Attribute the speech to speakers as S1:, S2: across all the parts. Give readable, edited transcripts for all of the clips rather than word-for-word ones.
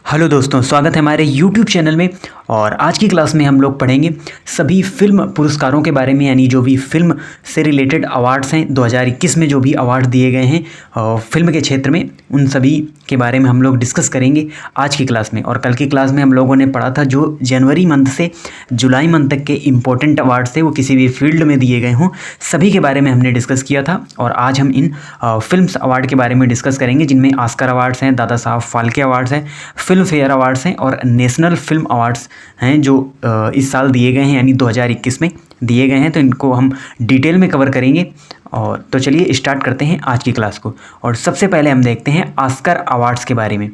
S1: Hello दोस्तों, स्वागत है हमारे YouTube चैनल में। और आज की क्लास में हम लोग पढ़ेंगे सभी फिल्म पुरस्कारों के बारे में, यानी जो भी फिल्म से रिलेटेड अवार्ड्स हैं 2021 में जो भी अवार्ड दिए गए हैं फिल्म के क्षेत्र में, उन सभी के बारे में हम लोग डिस्कस करेंगे आज की क्लास में। और कल की क्लास में हम लोगों ने पढ़ा था जो जनवरी मंथ से जुलाई मंथ तक के इम्पोर्टेंट अवार्ड्स थे वो किसी भी फील्ड में दिए गए हों, सभी के बारे में हमने डिस्कस किया था। और आज हम इन फिल्म्स अवार्ड के बारे में डिस्कस करेंगे जिनमें ऑस्कर अवार्ड्स हैं, दादा साहब फाल्के अवार्ड्स हैं, फिल्म फेयर अवार्ड्स हैं और नेशनल फिल्म अवार्ड्स हैं जो इस साल दिए गए हैं, यानी 2021 में दिए गए हैं। तो इनको हम डिटेल में कवर करेंगे। और तो चलिए स्टार्ट करते हैं आज की क्लास को। और सबसे पहले हम देखते हैं ऑस्कर अवार्ड्स के बारे में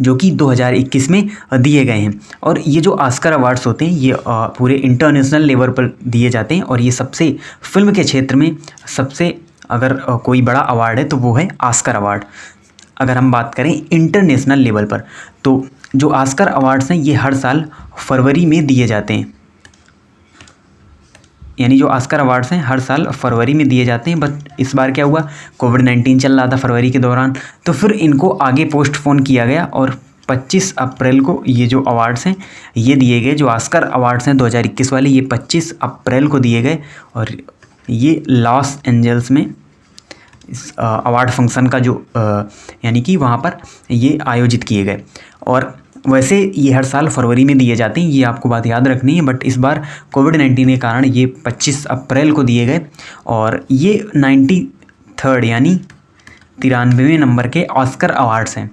S1: जो कि 2021 में दिए गए हैं। और ये जो ऑस्कर अवार्ड्स होते हैं ये पूरे इंटरनेशनल लेवल पर दिए जाते हैं। और ये सबसे फिल्म के क्षेत्र में सबसे अगर कोई बड़ा अवार्ड है तो वो है ऑस्कर अवार्ड। अगर हम बात करें इंटरनेशनल लेवल पर तो जो ऑस्कर अवार्ड्स हैं ये हर साल फरवरी में दिए जाते हैं, यानी जो ऑस्कर अवार्ड्स हैं हर साल फरवरी में दिए जाते हैं। बट इस बार क्या हुआ, कोविड-19 चल रहा था फरवरी के दौरान, तो फिर इनको आगे पोस्टपोन किया गया और 25 अप्रैल को ये जो अवार्ड्स हैं ये दिए गए। जो ऑस्कर अवार्ड्स हैं 2021 वाले ये 25 अप्रैल को दिए गए और ये लॉस एंजल्स में इस अवार्ड फंक्शन का जो यानी कि वहाँ पर ये आयोजित किए गए। और वैसे ये हर साल फरवरी में दिए जाते हैं, ये आपको बात याद रखनी है। बट इस बार कोविड-19 के कारण ये 25 अप्रैल को दिए गए और ये 93rd यानी 93वें नंबर के ऑस्कर अवार्ड्स हैं।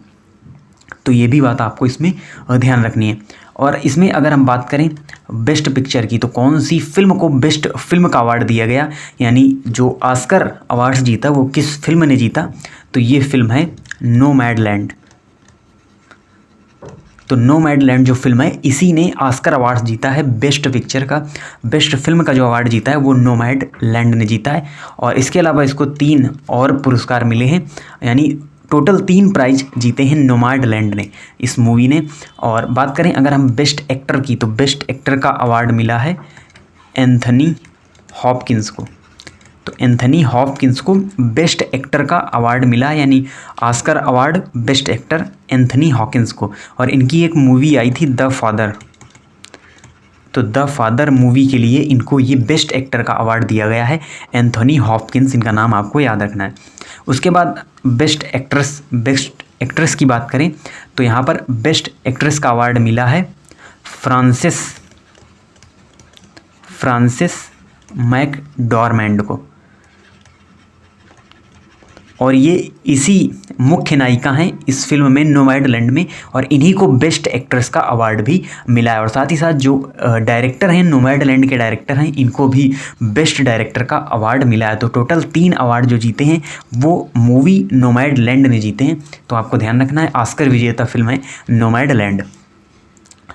S1: तो ये भी बात आपको इसमें ध्यान रखनी है। और इसमें अगर हम बात करें बेस्ट पिक्चर की तो कौन सी फिल्म को बेस्ट फिल्म का अवार्ड दिया गया, यानी जो ऑस्कर अवार्ड्स जीता वो किस फिल्म ने जीता, तो ये फिल्म है नोमैडलैंड। तो नोमैडलैंड जो फिल्म है इसी ने ऑस्कर अवार्ड्स जीता है बेस्ट पिक्चर का। बेस्ट फिल्म का जो अवार्ड जीता है वो नोमैडलैंड ने जीता है। और इसके अलावा इसको 3 और पुरस्कार मिले हैं, यानी टोटल 3 प्राइज जीते हैं नोमैडलैंड ने, इस मूवी ने। और बात करें अगर हम बेस्ट एक्टर की तो बेस्ट एक्टर का अवार्ड मिला है एंथनी हॉपकिंस को। तो एंथनी हॉपकिंस को बेस्ट एक्टर का अवार्ड मिला, यानी Oscar award best actor Anthony Hopkins को। और इनकी एक मूवी आई थी द फादर, तो द फादर मूवी के लिए इनको ये बेस्ट एक्टर का अवार्ड दिया गया है। एंथनी हॉपकिंस इनका नाम आपको याद रखना है। उसके बाद बेस्ट एक्ट्रेस की बात करें तो यहाँ पर बेस्ट एक्ट्रेस का अवार्ड मिला है फ्रांसिस मैकडॉर्मैंड को। और ये इसी मुख्य नायिका हैं इस फिल्म में नोमैडलैंड में, और इन्हीं को बेस्ट एक्ट्रेस का अवार्ड भी मिला है। और साथ ही साथ जो डायरेक्टर हैं नोमैडलैंड के डायरेक्टर हैं इनको भी बेस्ट डायरेक्टर का अवार्ड मिला है। तो टोटल 3 अवार्ड जो जीते हैं वो मूवी नोमैडलैंड ने जीते हैं। तो आपको ध्यान रखना है ऑस्कर विजेता फिल्म है नोमैडलैंड।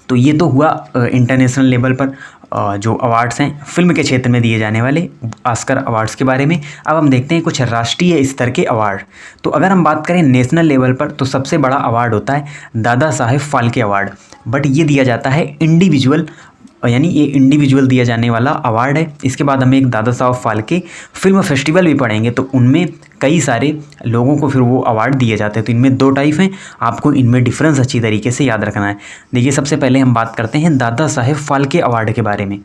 S1: तो ये तो हुआ इंटरनेशनल लेवल पर जो अवार्ड्स हैं फिल्म के क्षेत्र में दिए जाने वाले ऑस्कर अवार्ड्स के बारे में। अब हम देखते हैं कुछ राष्ट्रीय स्तर के अवार्ड। तो अगर हम बात करें नेशनल लेवल पर तो सबसे बड़ा अवार्ड होता है दादा साहेब फाल्के अवार्ड। बट ये दिया जाता है इंडिविजुअल, यानी ये इंडिविजुअल दिया जाने वाला अवार्ड है। इसके बाद हमें एक दादा साहब फाल्के फिल्म फेस्टिवल भी पढ़ेंगे, तो उनमें कई सारे लोगों को फिर वो अवार्ड दिए जाते हैं। तो इनमें 2 टाइप हैं, आपको इनमें डिफरेंस अच्छी तरीके से याद रखना है। देखिए सबसे पहले हम बात करते हैं दादा साहेब फाल्के अवार्ड के बारे में।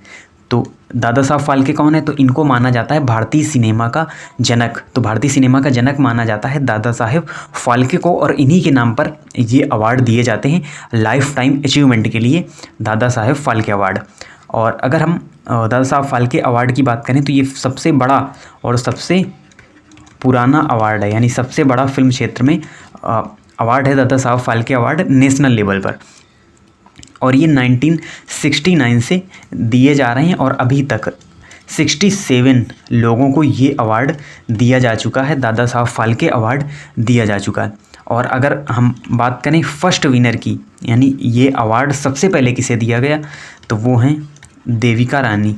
S1: तो दादा साहब फाल्के कौन है, तो इनको माना जाता है भारतीय सिनेमा का जनक। तो भारतीय सिनेमा का जनक माना जाता है दादा साहेब फाल्के को, और इन्हीं के नाम पर ये अवार्ड दिए जाते हैं लाइफ टाइम अचीवमेंट के लिए, दादा साहेब फाल्के अवार्ड। और अगर हम दादा साहब फाल्के अवार्ड की बात करें तो ये सबसे बड़ा और सबसे पुराना अवार्ड है, यानी सबसे बड़ा फिल्म क्षेत्र में अवार्ड है Dada Saheb Phalke award national level पर। और ये 1969 से दिए जा रहे हैं और अभी तक 67 लोगों को ये अवार्ड दिया जा चुका है, दादा साहब फाल्के अवार्ड दिया जा चुका है। और अगर हम बात करें फर्स्ट विनर की, यानी ये अवार्ड सबसे पहले किसे दिया गया, तो वो हैं देविका रानी।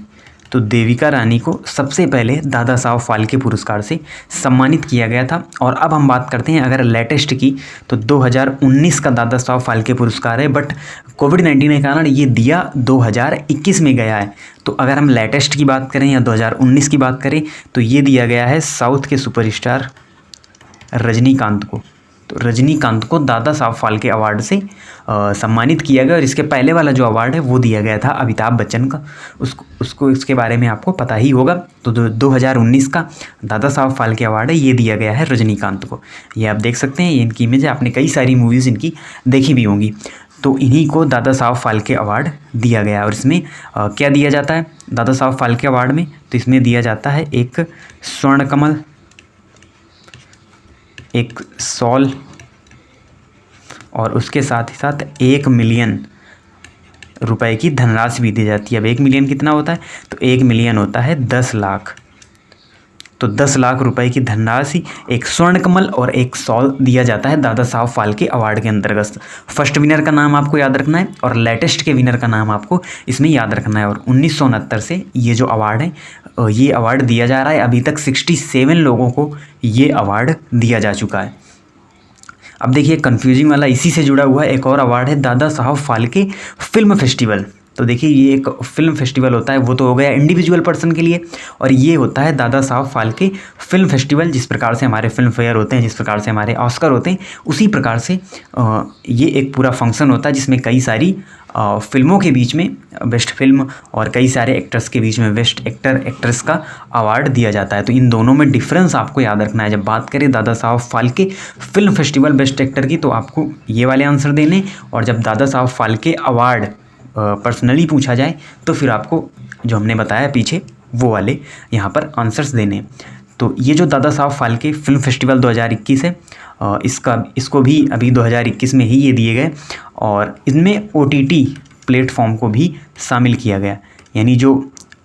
S1: तो देविका रानी को सबसे पहले दादा साहब फाल्के पुरस्कार से सम्मानित किया गया था। और अब हम बात करते हैं अगर लेटेस्ट की तो 2019 का दादा साहब फाल्के पुरस्कार है, बट कोविड-19 के कारण ये दिया 2021 में गया है। तो अगर हम लेटेस्ट की बात करें या 2019 की बात करें तो ये दिया गया है साउथ के सुपरस्टार रजनीकांत को। तो रजनीकांत को दादा साहब फाल्के अवार्ड से सम्मानित किया गया। और इसके पहले वाला जो अवार्ड है वो दिया गया था अमिताभ बच्चन का, उसको इसके बारे में आपको पता ही होगा। तो 2019 का दादा साहब फाल्के अवार्ड है, ये दिया गया है रजनीकांत को। ये आप देख सकते हैं, ये इनकी इमेज है, आपने कई सारी मूवीज़ इनकी देखी भी होंगी। तो इन्हीं को दादा साहब फाल्के अवार्ड दिया गया। और इसमें क्या दिया जाता है दादा साहब फाल्के अवार्ड में? तो इसमें दिया जाता है एक स्वर्ण कमल, एक शॉल, और उसके साथ ही साथ 1 मिलियन रुपए की धनराशि भी दी जाती है। अब 1 मिलियन कितना होता है? तो 1 मिलियन होता है 10 लाख। तो 10 लाख रुपए की धनराशि, एक स्वर्ण कमल और एक शॉल दिया जाता है दादा साहब फाल्के अवार्ड के अंतर्गत। फर्स्ट विनर का नाम आपको याद रखना है और लेटेस्ट के विनर का नाम आपको इसमें याद रखना है। और 1969 से ये जो अवार्ड है, ये अवार्ड दिया जा रहा है। अभी तक 67 लोगों को ये अवार्ड दिया जा चुका है। अब देखिए कंफ्यूजिंग वाला इसी से जुड़ा हुआ एक और अवार्ड है, दादा साहब फाल्के फिल्म फेस्टिवल। तो देखिए ये एक फिल्म फेस्टिवल होता है, वो तो हो गया इंडिविजुअल पर्सन के लिए, और ये होता है दादा साहब फाल्के फिल्म फेस्टिवल। जिस प्रकार से हमारे फिल्म फेयर होते हैं, जिस प्रकार से हमारे ऑस्कर होते हैं, उसी प्रकार से ये एक पूरा फंक्शन होता है जिसमें कई सारी फिल्मों के बीच में बेस्ट फिल्म और कई सारे एक्टर्स के बीच में बेस्ट एक्टर एक्ट्रेस का अवार्ड दिया जाता है। तो इन दोनों में डिफरेंस आपको याद रखना है। जब बात करें Dada Saheb Phalke film festival best actor की, तो आपको ये वाले आंसर देने, और जब दादा साहब फाल्के अवार्ड पर्सनली पूछा जाए तो फिर आपको जो हमने बताया पीछे वो वाले यहाँ पर आंसर्स देने। तो ये जो दादा साहब फाल्के फिल्म फेस्टिवल 2021 है, इसको भी अभी 2021 में ही ये दिए गए, और इनमें OTT प्लेटफॉर्म को भी शामिल किया गया। यानी जो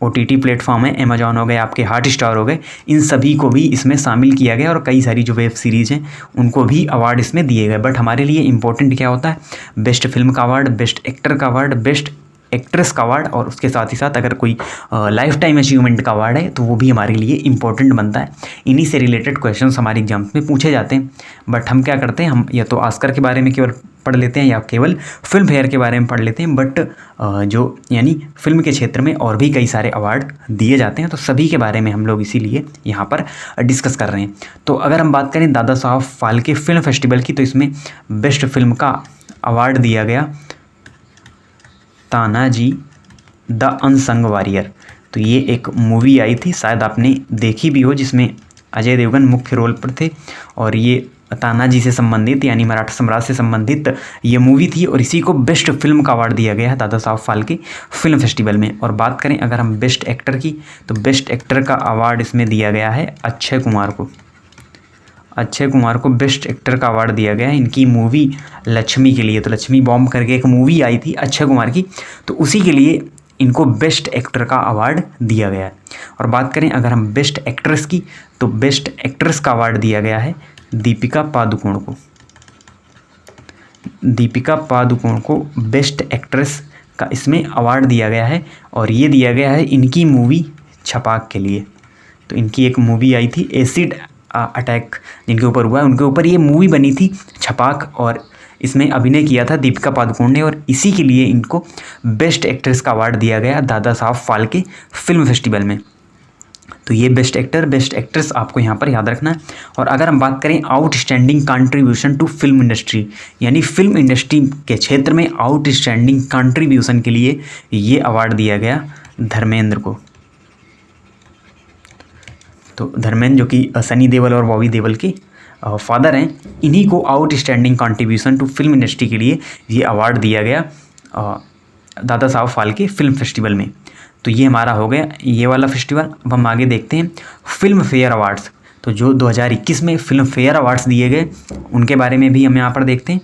S1: OTT प्लेटफॉर्म है, अमेजॉन हो गए, आपके हॉटस्टार हो गए, इन सभी को भी इसमें शामिल किया गया, और कई सारी जो वेब सीरीज़ हैं उनको भी अवार्ड इसमें दिए गए। बट हमारे लिए इम्पोर्टेंट क्या होता है? बेस्ट फिल्म का अवार्ड, बेस्ट एक्टर का अवार्ड, बेस्ट एक्ट्रेस का अवार्ड, और उसके साथ ही साथ अगर कोई लाइफ टाइम अचीवमेंट का अवार्ड है तो वो भी हमारे लिए इम्पोर्टेंट बनता है। इन्हीं से रिलेटेड क्वेश्चंस हमारे एग्जाम्स में पूछे जाते हैं। बट हम क्या करते हैं, हम या तो ऑस्कर के बारे में केवल पढ़ लेते हैं या केवल फिल्म फेयर के बारे में पढ़ लेते हैं। बट जो यानी फिल्म के क्षेत्र में और भी कई सारे अवार्ड दिए जाते हैं, तो सभी के बारे में हम लोग इसीलिए यहाँ पर डिस्कस कर रहे हैं। तो अगर हम बात करें दादा साहब फाल्के फिल्म फेस्टिवल की, तो इसमें बेस्ट फिल्म का अवार्ड दिया गया तानाजी द अनसंग वॉरियर। तो ये एक मूवी आई थी, शायद आपने देखी भी हो, जिसमें अजय देवगन मुख्य रोल पर थे, और ये तानाजी से संबंधित यानी मराठा साम्राज्य से संबंधित ये मूवी थी, और इसी को बेस्ट फिल्म का अवार्ड दिया गया है दादा साहब फाल्के फिल्म फेस्टिवल में। और बात करें अगर हम बेस्ट एक्टर की, तो बेस्ट एक्टर का अवार्ड इसमें दिया गया है अक्षय कुमार को। अक्षय कुमार को बेस्ट एक्टर का अवार्ड दिया गया है इनकी मूवी लक्ष्मी के लिए। तो लक्ष्मी बॉम्ब करके एक मूवी आई थी अक्षय कुमार की, तो उसी के लिए इनको बेस्ट एक्टर का अवार्ड दिया गया है। और बात करें अगर हम बेस्ट एक्ट्रेस की, तो बेस्ट एक्ट्रेस का अवार्ड दिया गया है दीपिका पादुकोण को। दीपिका पादुकोण को बेस्ट एक्ट्रेस का इसमें अवार्ड दिया गया है, और ये दिया गया है इनकी मूवी छपाक के लिए। तो इनकी एक मूवी आई थी एसिड अटैक जिनके ऊपर हुआ है, उनके ऊपर ये मूवी बनी थी छपाक, और इसमें अभिनय किया था दीपिका पादुकोण ने, और इसी के लिए इनको बेस्ट एक्ट्रेस का अवार्ड दिया गया दादा साहब फाल्के फिल्म फेस्टिवल में। तो ये बेस्ट एक्टर बेस्ट एक्ट्रेस आपको यहाँ पर याद रखना है। और अगर हम बात करें outstanding contribution to film industry, यानी फिल्म इंडस्ट्री के क्षेत्र में आउटस्टैंडिंग कंट्रीब्यूशन के लिए ये अवार्ड दिया गया धर्मेंद्र को। तो धर्मेंद्र जो कि सनी देओल और बॉबी देओल के फादर हैं, इन्हीं को outstanding contribution to film industry के लिए ये अवार्ड दिया गया दादा साहब फाल्के फिल्म फेस्टिवल में। तो ये हमारा हो गया ये वाला फेस्टिवल। अब हम आगे देखते हैं फिल्म फेयर अवार्ड्स। तो जो 2021 में फिल्म फेयर अवार्ड्स दिए गए उनके बारे में भी हम यहाँ पर देखते हैं।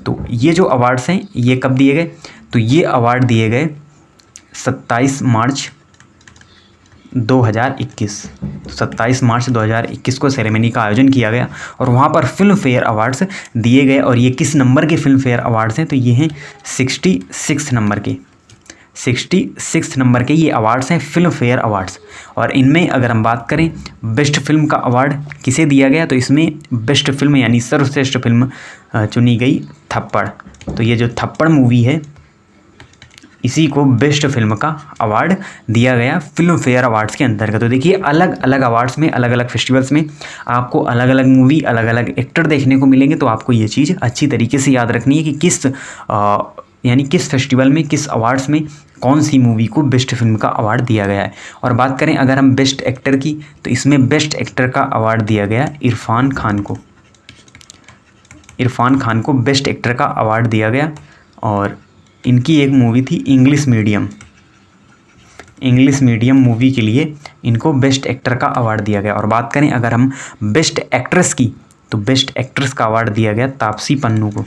S1: तो ये जो अवार्ड्स हैं ये कब दिए गए? तो ये अवार्ड दिए गए 27 मार्च 2021। तो 27 मार्च 2021 को सेरेमनी का आयोजन किया गया, और वहाँ पर फिल्म फेयर अवार्ड्स दिए गए। और ये किस नंबर के फिल्म फेयर अवार्ड्स हैं? तो ये हैं 66 नंबर के। 66 नंबर के ये अवार्ड्स हैं फिल्म फेयर अवार्ड्स। और इनमें अगर हम बात करें बेस्ट फिल्म का अवार्ड किसे दिया गया, तो इसमें बेस्ट फिल्म यानी सर्वश्रेष्ठ फिल्म चुनी गई थप्पड़। तो ये जो थप्पड़ मूवी है इसी को बेस्ट फिल्म का अवार्ड दिया गया फिल्म फेयर अवार्ड्स के अंतर्गत। तो देखिए अलग अलग अवार्ड्स में, अलग अलग फेस्टिवल्स में आपको अलग अलग मूवी, अलग अलग एक्टर देखने को मिलेंगे। तो आपको ये चीज़ अच्छी तरीके से याद रखनी है कि किस फेस्टिवल में, किस अवार्ड्स में कौन सी मूवी को बेस्ट फिल्म का अवार्ड दिया गया है। और बात करें अगर हम बेस्ट एक्टर की, तो इसमें बेस्ट एक्टर का अवार्ड दिया गया इरफान खान को। इरफान खान को बेस्ट एक्टर का अवार्ड दिया गया और इनकी एक मूवी थी English medium. English medium movie के लिए इनको बेस्ट एक्टर का अवार्ड दिया गया। और बात करें अगर हम बेस्ट एक्ट्रेस की, तो बेस्ट एक्ट्रेस का अवार्ड दिया गया तापसी पन्नू को।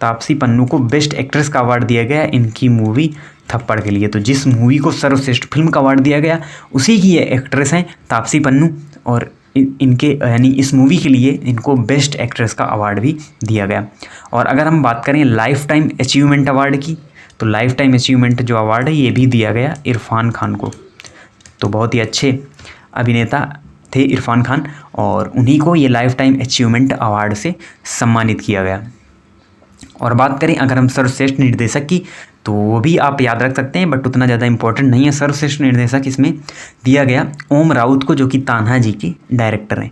S1: तापसी पन्नू को बेस्ट एक्ट्रेस का अवार्ड दिया गया इनकी मूवी थप्पड़ के लिए। तो जिस मूवी को सर्वश्रेष्ठ फिल्म का अवार्ड दिया गया उसी की ये एक्ट्रेस हैं तापसी पन्नू, और इनके यानी इस मूवी के लिए इनको बेस्ट एक्ट्रेस का अवार्ड भी दिया गया। और अगर हम बात करें लाइफ टाइम अचीवमेंट अवार्ड की, तो लाइफ टाइम अचीवमेंट जो अवार्ड है ये भी दिया गया इरफान खान को। तो बहुत ही अच्छे अभिनेता थे इरफान खान और उन्हीं को ये लाइफ टाइम अचीवमेंट अवार्ड से सम्मानित किया गया। और बात करें अगर हम सर्वश्रेष्ठ निर्देशक की, तो वो भी आप याद रख सकते हैं बट उतना ज़्यादा इंपॉर्टेंट नहीं है। सर्वश्रेष्ठ निर्देशक इसमें दिया गया ओम राउत को, जो कि तान्हा जी के डायरेक्टर हैं।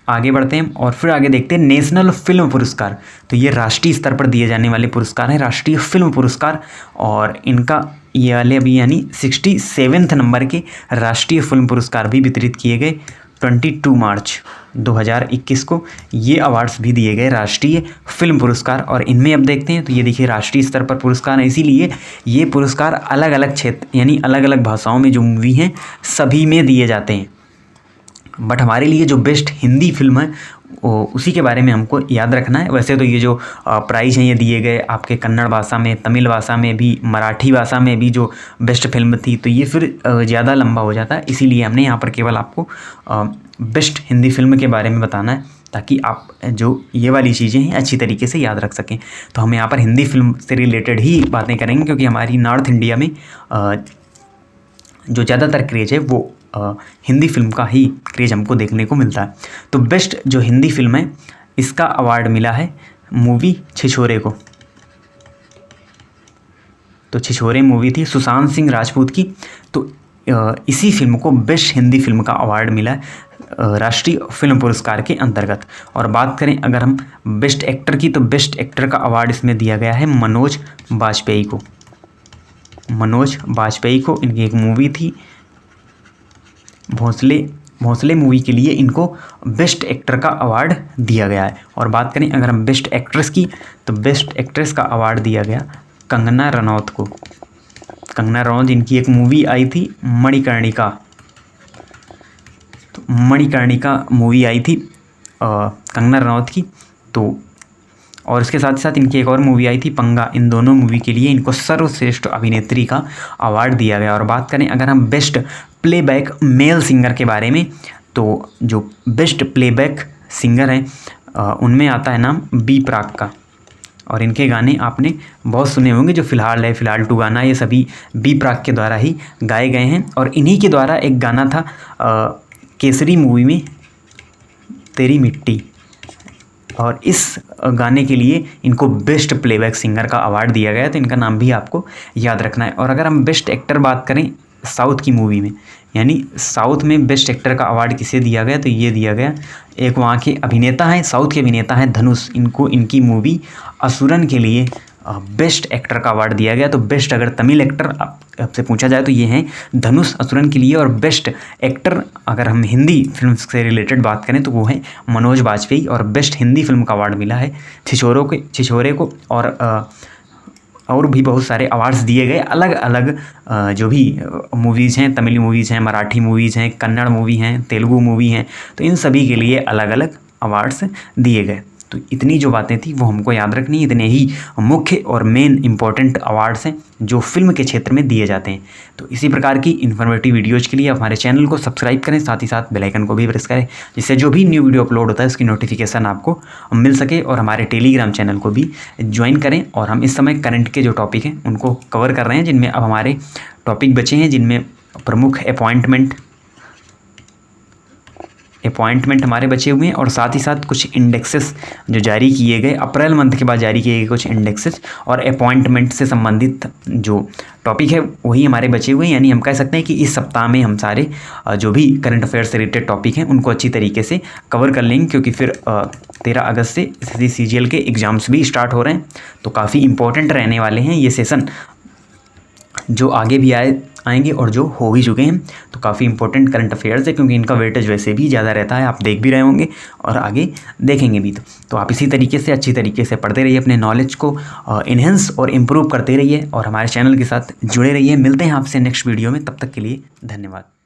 S1: आगे बढ़ते हैं और फिर आगे देखते हैं नेशनल फिल्म पुरस्कार। तो ये राष्ट्रीय स्तर पर दिए जाने वाले पुरस्कार हैं, राष्ट्रीय फिल्म पुरस्कार। और इनका ये वाले अभी यानी 67वें नंबर के राष्ट्रीय फिल्म पुरस्कार भी वितरित किए गए 22 मार्च 2021 को। ये अवार्ड्स भी दिए गए राष्ट्रीय फिल्म पुरस्कार। और इनमें अब देखते हैं तो ये देखिए राष्ट्रीय स्तर पर पुरस्कार है, इसीलिए ये पुरस्कार अलग अलग क्षेत्र यानी अलग अलग भाषाओं में जो मूवी हैं सभी में दिए जाते हैं। बट हमारे लिए जो बेस्ट हिंदी फिल्म है उसी के बारे में हमको याद रखना है। वैसे तो ये जो प्राइज़ हैं ये दिए गए आपके कन्नड़ भाषा में, तमिल भाषा में भी, मराठी भाषा में भी जो बेस्ट फिल्म थी, तो ये फिर ज़्यादा लंबा हो जाता है। इसीलिए हमने यहाँ पर केवल आपको बेस्ट हिंदी फिल्म के बारे में बताना है ताकि आप जो ये वाली चीज़ें हैं अच्छी तरीके से याद रख सकें। तो हम यहाँ पर हिंदी फिल्म से रिलेटेड ही बातें करेंगे क्योंकि हमारी नॉर्थ इंडिया में जो ज़्यादातर क्रेज़ है वो हिंदी फिल्म का ही क्रेज़ हमको देखने को मिलता है। तो बेस्ट जो हिंदी फिल्म है इसका अवार्ड मिला है मूवी छिछोरे को। तो छिछोरे मूवी थी सुशांत सिंह राजपूत की। तो इसी फिल्म को बेस्ट हिंदी फिल्म का अवार्ड मिला है राष्ट्रीय फिल्म पुरस्कार के अंतर्गत। और बात करें अगर हम बेस्ट एक्टर की, तो बेस्ट एक्टर का अवार्ड इसमें दिया गया है मनोज बाजपेयी को। मनोज बाजपेयी को इनकी एक मूवी थी भोंसले मूवी के लिए इनको बेस्ट एक्टर का अवार्ड दिया गया है। और बात करें अगर हम बेस्ट एक्ट्रेस की, तो बेस्ट एक्ट्रेस का अवार्ड दिया गया कंगना रनौत को। कंगना रनौत जिनकी एक मूवी आई थी मणिकर्णिका। तो मणिकर्णिका मूवी आई थी कंगना रनौत की। तो और इसके साथ साथ इनकी एक और मूवी आई थी पंगा। इन दोनों मूवी के लिए इनको सर्वश्रेष्ठ अभिनेत्री का अवार्ड दिया गया। और बात करें अगर हम बेस्ट प्लेबैक मेल सिंगर के बारे में, तो जो बेस्ट प्लेबैक सिंगर हैं उनमें आता है नाम बी प्राक का। और इनके गाने आपने बहुत सुने होंगे, जो फ़िलहाल है, फ़िलहाल 2 गाना, ये सभी बी प्राक के द्वारा ही गाए गए हैं। और इन्हीं के द्वारा एक गाना था केसरी मूवी में तेरी मिट्टी, और इस गाने के लिए इनको बेस्ट प्लेबैक सिंगर का अवार्ड दिया गया। तो इनका नाम भी आपको याद रखना है। और अगर हम बेस्ट एक्टर बात करें साउथ की मूवी में, यानी साउथ में बेस्ट एक्टर का अवार्ड किसे दिया गया, तो ये दिया गया एक वहाँ के अभिनेता हैं, साउथ के अभिनेता हैं धनुष। इनको इनकी मूवी असुरन के लिए बेस्ट एक्टर का अवार्ड दिया गया। तो बेस्ट अगर तमिल एक्टर आपसे पूछा जाए तो ये हैं धनुष असुरन के लिए। और बेस्ट एक्टर अगर हम हिंदी फिल्म से रिलेटेड बात करें तो वो है मनोज बाजपेयी। और बेस्ट हिंदी फिल्म का अवार्ड मिला है छिछोरे को। और भी बहुत सारे अवार्ड्स दिए गए अलग अलग जो भी मूवीज़ हैं, तमिल मूवीज़ हैं, मराठी मूवीज़ हैं, कन्नड़ मूवी हैं, तेलुगु मूवी हैं, तो इन सभी के लिए अलग अलग अवार्ड्स दिए गए। तो इतनी जो बातें थी वो हमको याद रखनी, इतने ही मुख्य और मेन इंपॉर्टेंट अवार्ड्स हैं जो फिल्म के क्षेत्र में दिए जाते हैं। तो इसी प्रकार की इन्फॉर्मेटिव वीडियोज़ के लिए हमारे चैनल को सब्सक्राइब करें, साथ ही साथ बेल आइकन को भी प्रेस करें, जिससे जो भी न्यू वीडियो अपलोड होता है उसकी नोटिफिकेशन आपको मिल सके। और हमारे टेलीग्राम चैनल को भी ज्वाइन करें। और हम इस समय करंट के जो टॉपिक हैं उनको कवर कर रहे हैं, जिनमें अब हमारे टॉपिक बचे हैं, जिनमें प्रमुख अपॉइंटमेंट, अपॉइंटमेंट हमारे बचे हुए हैं और साथ ही साथ कुछ इंडेक्सेस जो जारी किए गए अप्रैल मंथ के बाद जारी किए गए कुछ इंडेक्सेस और अपॉइंटमेंट से संबंधित जो टॉपिक है वही हमारे बचे हुए हैं। यानी हम कह सकते हैं कि इस सप्ताह में हम सारे जो भी करंट अफेयर्स से रिलेटेड टॉपिक हैं उनको अच्छी तरीके से कवर कर लेंगे, क्योंकि फिर 13 अगस्त से CGL के एग्ज़ाम्स भी स्टार्ट हो रहे हैं, तो काफ़ी इंपॉर्टेंट रहने वाले हैं ये सेशन, जो आगे भी आएंगे और जो हो भी चुके हैं। तो काफ़ी इंपॉर्टेंट करंट अफेयर्स है, क्योंकि इनका वेटेज वैसे भी ज़्यादा रहता है, आप देख भी रहे होंगे और आगे देखेंगे भी। तो आप इसी तरीके से अच्छी तरीके से पढ़ते रहिए, अपने नॉलेज को इन्हेंस और इम्प्रूव करते रहिए और हमारे चैनल के साथ जुड़े रहिए। मिलते हैं आपसे नेक्स्ट वीडियो में, तब तक के लिए धन्यवाद।